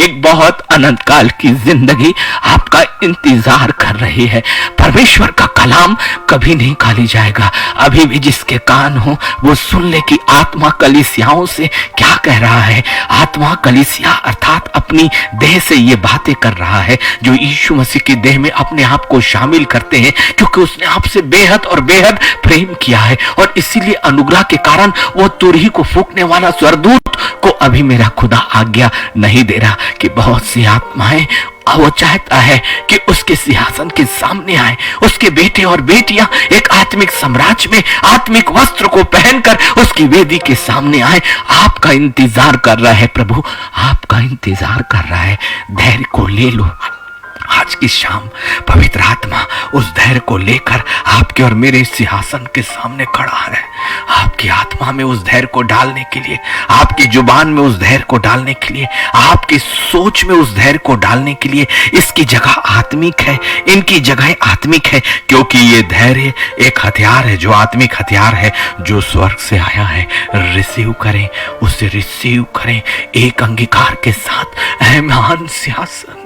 एक बहुत अनंत काल की जिंदगी आपका इंतजार कर रही है। परमेश्वर का कलाम कभी नहीं खाली जाएगा। अभी भी जिसके कान हो वो सुन ले कि आत्मा कलीसियाओं से क्या कह रहा है। आत्मा कलीसिया अर्थात अपनी देह से ये बातें कर रहा है, जो यीशु मसीह की देह में अपने आप को शामिल करते हैं, क्योंकि उसने आपसे बेहद और बेहद प्रेम किया है। और इसीलिए अनुग्रह के कारण वो तुरही को फूंकने वाला स्वर्गदूत को अभी मेरा खुदा आज्ञा नहीं दे रहा कि बहुत सी आत्माएं, वो चाहता है कि उसके सिंहासन के सामने आए उसके बेटे और बेटियां एक आत्मिक साम्राज्य में आत्मिक वस्त्र को पहनकर उसकी वेदी के सामने आए। आपका इंतजार कर रहा है प्रभु, आपका इंतजार कर रहा है। धैर्य को ले लो। आज की शाम पवित्र आत्मा उस धैर्य को लेकर आपके और मेरे सिंहासन के सामने खड़ा है। आपकी आत्मा में उस धैर्य को डालने के लिए, आपकी जुबान में उस धैर्य को डालने के लिए, आपकी सोच में उस धैर्य को डालने के लिए। इसकी जगह आत्मिक है, इनकी जगह आत्मिक है, क्योंकि ये धैर्य एक हथियार है, जो आत्मिक हथियार है, जो स्वर्ग से आया है। रिसीव करें, उसे रिसीव करें एक अंगीकार के साथ। ऐ महान सिंहासन,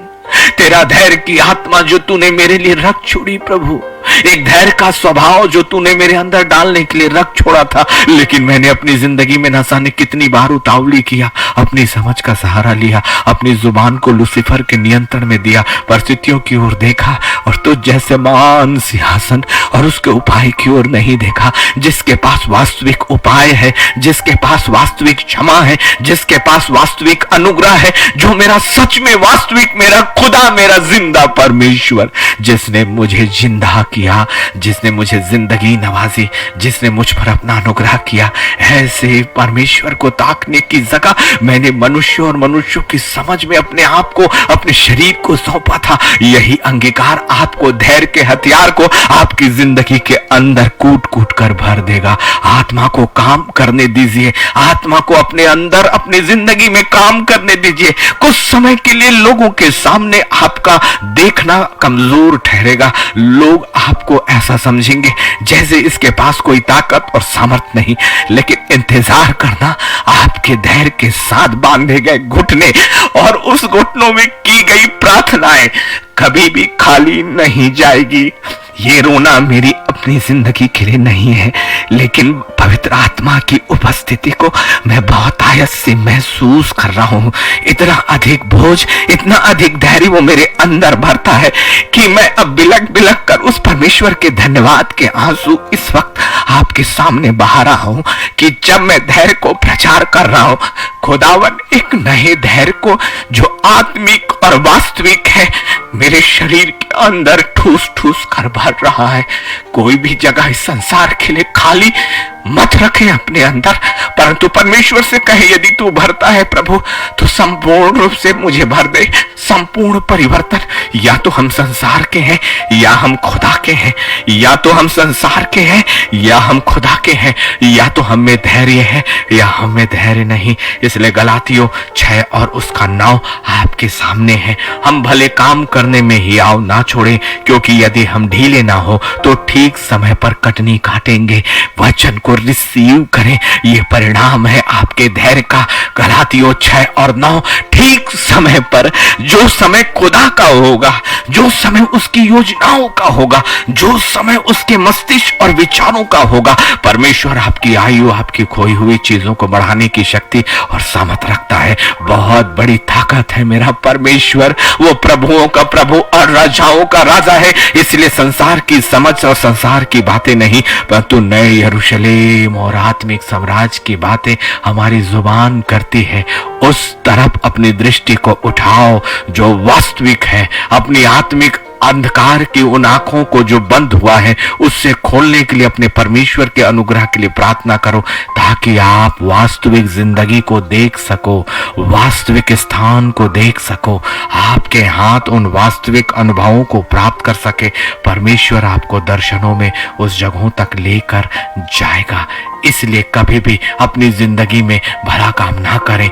तेरा धैर्य की आत्मा जो तूने मेरे लिए रख छोड़ी प्रभु, एक धैर्य का स्वभाव जो तूने मेरे अंदर डालने के लिए रख छोड़ा था, लेकिन मैंने अपनी जिंदगी में न जाने कितनी बार उतावली किया, अपनी समझ का सहारा लिया, अपनी जुबान को लूसीफर के नियंत्रण में दिया, परिस्थितियों की ओर देखा और तुझ जैसे महान सिंहासन और उसके उपाय की ओर नहीं देखा, जिसके पास वास्तविक उपाय है, जिसके पास वास्तविक क्षमा है, जिसके पास वास्तविक अनुग्रह है, जो मेरा सच में वास्तविक मेरा खुदा, मेरा जिंदा परमेश्वर, जिसने मुझे जिंदा किया, जिसने मुझे जिंदगी नवाजी, जिसने मुझ पर अपना अनुग्रह किया। ऐसे परमेश्वर को ताकने की जगह मैंने मनुष्य और मनुष्यों की समझ में अपने आप को, अपने शरीर को सौंपा था। यही अंगीकार आपको, धैर्य के हथियार को आपकी जिंदगी के अंदर कूट कूट कर भर देगा। आत्मा को काम करने दीजिए, आत्मा को अपने अंदर अपनी जिंदगी में काम करने दीजिए। कुछ समय के लिए लोगों के सामने आपका देखना कमजोर ठहरेगा। लोग आपको ऐसा समझेंगे जैसे इसके पास कोई ताकत और सामर्थ नहीं, लेकिन इंतजार करना। आपके धैर्य के साथ बांधे गए घुटने और उस घुटनों में की गई प्रार्थनाएं कभी भी खाली नहीं जाएगी। ये रोना मेरी अपनी जिंदगी के लिए नहीं है, लेकिन पवित्र आत्मा की उपस्थिति को मैं बहुत आयत से महसूस कर रहा हूं। इतना अधिक बोझ, इतना अधिक धैर्य वो मेरे अंदर भरता है कि मैं अब बिलक बिलक कर उस परमेश्वर के धन्यवाद के आंसू इस वक्त आपके सामने बहा रहा हूं कि जब मैं धैर्य को प्रचार कर रहा हूं, खुदावन एक नए धैर्य को जो आत्मिक और वास्तविक है मेरे शरीर के अंदर ठूस ठूस कर भर रहा है। कोई भी जगह इस संसार के लिए खाली मत रखें अपने अंदर। परंतु परमेश्वर से कहे, यदि तू भरता है प्रभु तो संपूर्ण रूप से मुझे भर दे, संपूर्ण परिवर्तन। या तो हम संसार के हैं या हम खुदा के हैं, या तो हम संसार के हैं या हम खुदा के हैं, या तो हम में धैर्य है या हम में धैर्य नहीं। इसलिए गलातियों 6 और उसका 9 आपके सामने है। हम भले काम करने में हियाव ना छोड़ें, क्योंकि यदि हम ढीले ना हो तो ठीक समय पर कटनी काटेंगे। वचन को रिसीव करें, यह परिणाम है आपके धैर्य का। गलातियों 6 और 9, ठीक समय पर, जो समय खुदा का होगा, जो समय उसकी योजनाओं का होगा, जो समय उसके मस्तिष्क और विचारों का होगा, परमेश्वर आपकी आयु, आपकी खोई हुई चीजों को बढ़ाने की शक्ति और सामर्थ रखता है। बहुत बड़ी ताकत है मेरा परमेश्वर। वो प्रभुओं का प्रभु और राजाओं का राजा है। इसलिए संसार की समझ और संसार की बातें नहीं, परंतु नए यरूशलेम और आत्मिक साम्राज्य की बातें हमारी जुबान करती है। उस तरफ अपनी दृष्टि को उठाओ जो वास्तविक है। अपनी आत्मिक अंधकार की उन आंखों को जो बंद हुआ है, उससे खोलने के लिए अपने परमेश्वर के अनुग्रह के लिए प्रार्थना करो, ताकि आप वास्तविक जिंदगी को देख सको, वास्तविक स्थान को देख सको, आपके हाथ उन वास्तविक अनुभवों को प्राप्त कर सके। परमेश्वर आपको दर्शनों में उस जगहों तक लेकर जाएगा। इसलिए कभी भी अपनी जिंदगी में भला काम ना करें,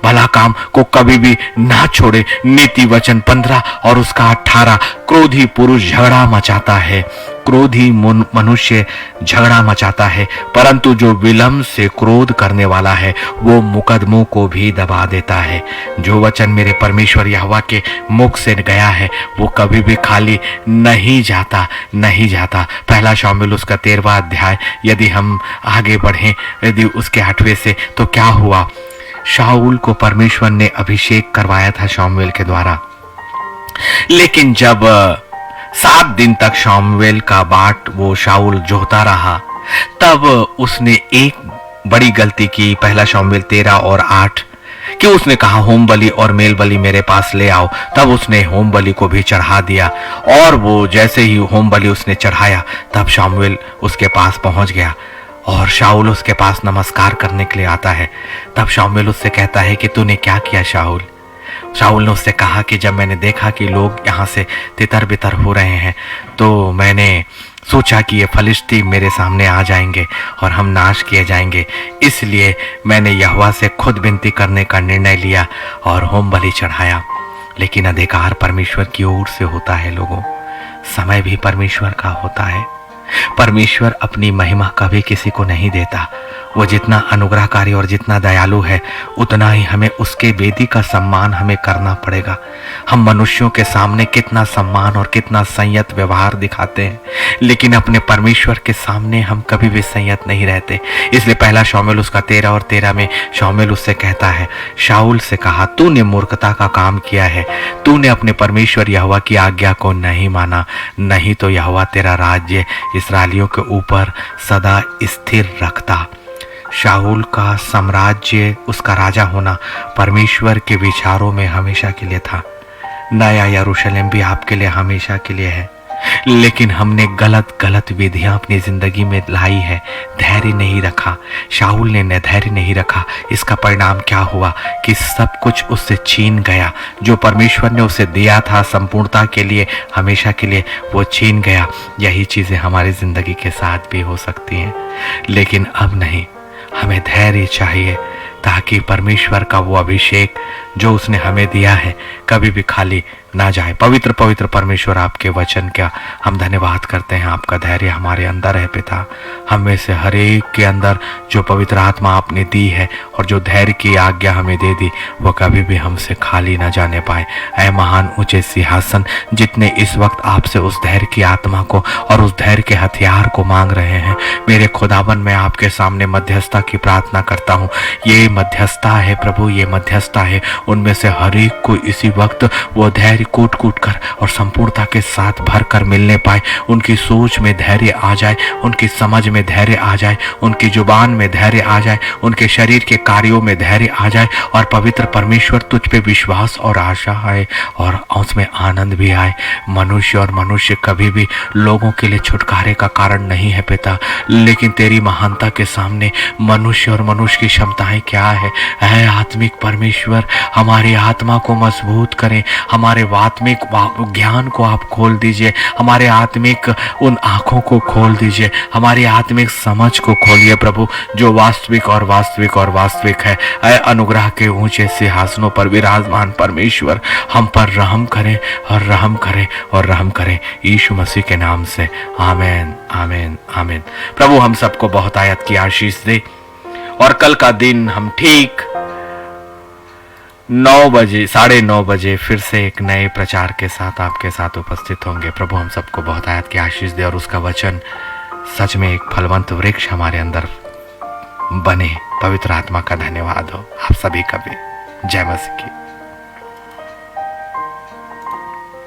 भला काम को कभी भी ना छोड़े। नीति वचन 15 और उसका 18, क्रोधी पुरुष झगड़ा मचाता है, क्रोधी मनुष्य झगड़ा मचाता है, परंतु जो विलंब से क्रोध करने वाला है वो मुकदमों को भी दबा देता है। जो वचन मेरे परमेश्वर यहोवा के मुख से गया है वो कभी भी खाली नहीं जाता, नहीं जाता। पहला शाऊल उसका 13वां अध्याय, यदि हम आगे बढ़ें, यदि उसके 8वें से, तो क्या हुआ? शाऊल को परमेश्वर ने अभिषेक करवाया था शाऊल के द्वारा, लेकिन जब 7 दिन तक शाऊल का बाट वो शाऊल जोहता रहा, तब उसने एक बड़ी गलती की। पहला शाऊल 13 और 8 कि उसने कहा होम बलि और मेल बलि मेरे पास ले आओ। तब उसने होम बलि को भी चढ़ा दिया, और वो जैसे ही होम बलि उसने चढ़ाया तब शाऊल उसके पास पहुंच गया और शाऊल उसके पास नमस्कार करने के लिए आता है। तब शाऊल उससे कहता है कि तूने क्या किया शाऊल? शाऊल ने उससे कहा कि जब मैंने देखा कि लोग यहाँ से तितर बितर हो रहे हैं, तो मैंने सोचा कि ये फलिश्ती मेरे सामने आ जाएंगे और हम नाश किए जाएंगे। इसलिए मैंने यहोवा से खुद विनती करने का निर्णय लिया और होम बलि चढ़ाया। लेकिन अधिकार परमेश्वर की ओर से होता है लोगों, समय भी परमेश्वर का होता है। परमेश्वर अपनी महिमा कभी किसी को नहीं देता। वो जितना अनुग्रहकारी और जितना दयालु है, उतना ही हमें उसके वेदी का सम्मान हमें करना पड़ेगा। हम मनुष्यों के सामने कितना सम्मान और कितना संयत व्यवहार दिखाते हैं, लेकिन अपने परमेश्वर के सामने हम कभी भी संयत नहीं रहते। इसलिए पहला शाऊल उसका 13 और 13 में शाऊल उससे कहता है, शाऊल से कहा तूने मूर्खता का काम किया है, तूने अपने परमेश्वर यहोवा की आज्ञा को नहीं माना, नहीं तो यहोवा तेरा राज्य इस्राएलियों के ऊपर सदा स्थिर रखता। शाऊल का साम्राज्य, उसका राजा होना परमेश्वर के विचारों में हमेशा के लिए था। नया यरूशलेम भी आपके लिए हमेशा के लिए है, लेकिन हमने गलत विधियां अपनी जिंदगी में लाई है, धैर्य नहीं रखा। शाऊल ने धैर्य नहीं रखा। इसका परिणाम क्या हुआ कि सब कुछ उससे छीन गया। जो परमेश्वर ने उसे दिया था संपूर्णता के लिए, हमेशा के लिए, वो छीन गया। यही चीजें हमारी जिंदगी के साथ भी हो सकती हैं, लेकिन अब नहीं। हमें धैर्य चाहिए ताकि परमेश्वर का वो अभिषेक जो उसने हमें दिया है कभी भी खाली ना जाए। पवित्र पवित्र परमेश्वर, आपके वचन का हम धन्यवाद करते हैं। आपका धैर्य हमारे अंदर है पिता। हम में से हर एक के अंदर जो पवित्र आत्मा आपने दी है और जो धैर्य की आज्ञा हमें दे दी, वो कभी भी हमसे खाली ना जाने पाए। ऐ महान ऊंचे सिंहासन, जितने इस वक्त आपसे उस धैर्य की आत्मा को और उस धैर्य के हथियार को मांग रहे हैं, मेरे खुदावन, मैं आपके सामने मध्यस्थता की प्रार्थना करता हूँ। ये मध्यस्थता है प्रभु, ये मध्यस्थता है उनमें से हर एक को इसी वक्त वो धैर्य कूट कूट कर और संपूर्णता के साथ भर कर मिलने पाए। उनकी सोच में धैर्य आ जाए, उनकी समझ में धैर्य आ जाए, उनकी जुबान में धैर्य आ जाए, उनके शरीर के कार्यों में धैर्य आ जाए और पवित्र परमेश्वर तुझ पे विश्वास और आशा आए और उसमें आनंद भी आए। मनुष्य और मनुष्य कभी भी लोगों के लिए छुटकारे का कारण नहीं है पिता, लेकिन तेरी महानता के सामने मनुष्य और मनुष्य की क्षमताएं क्या है। ऐ आत्मिक परमेश्वर, हमारी आत्मा को मजबूत करें, हमारे आत्मिक ज्ञान को आप खोल दीजिए, हमारे आत्मिक उन आंखों को खोल दीजिए, हमारी आत्मिक समझ को खोलिए प्रभु, जो वास्तविक और वास्तविक और वास्तविक है। ऐ अनुग्रह के ऊंचे सिंहासनों पर विराजमान परमेश्वर, हम पर रहम करें और रहम करें और रहम करें, यीशु मसीह के नाम से आमीन आमीन आमीन। प्रभु हम सबको बहुत आयत की आशीष दे और कल का दिन हम ठीक 9 बजे 9:30 बजे फिर से एक नए प्रचार के साथ आपके साथ उपस्थित होंगे। प्रभु हम सबको बहुत आयत की आशीष दे और उसका वचन सच में एक फलवंत वृक्ष हमारे अंदर बने। पवित्र आत्मा का धन्यवाद हो आप सभी का भी। जय मसीह की।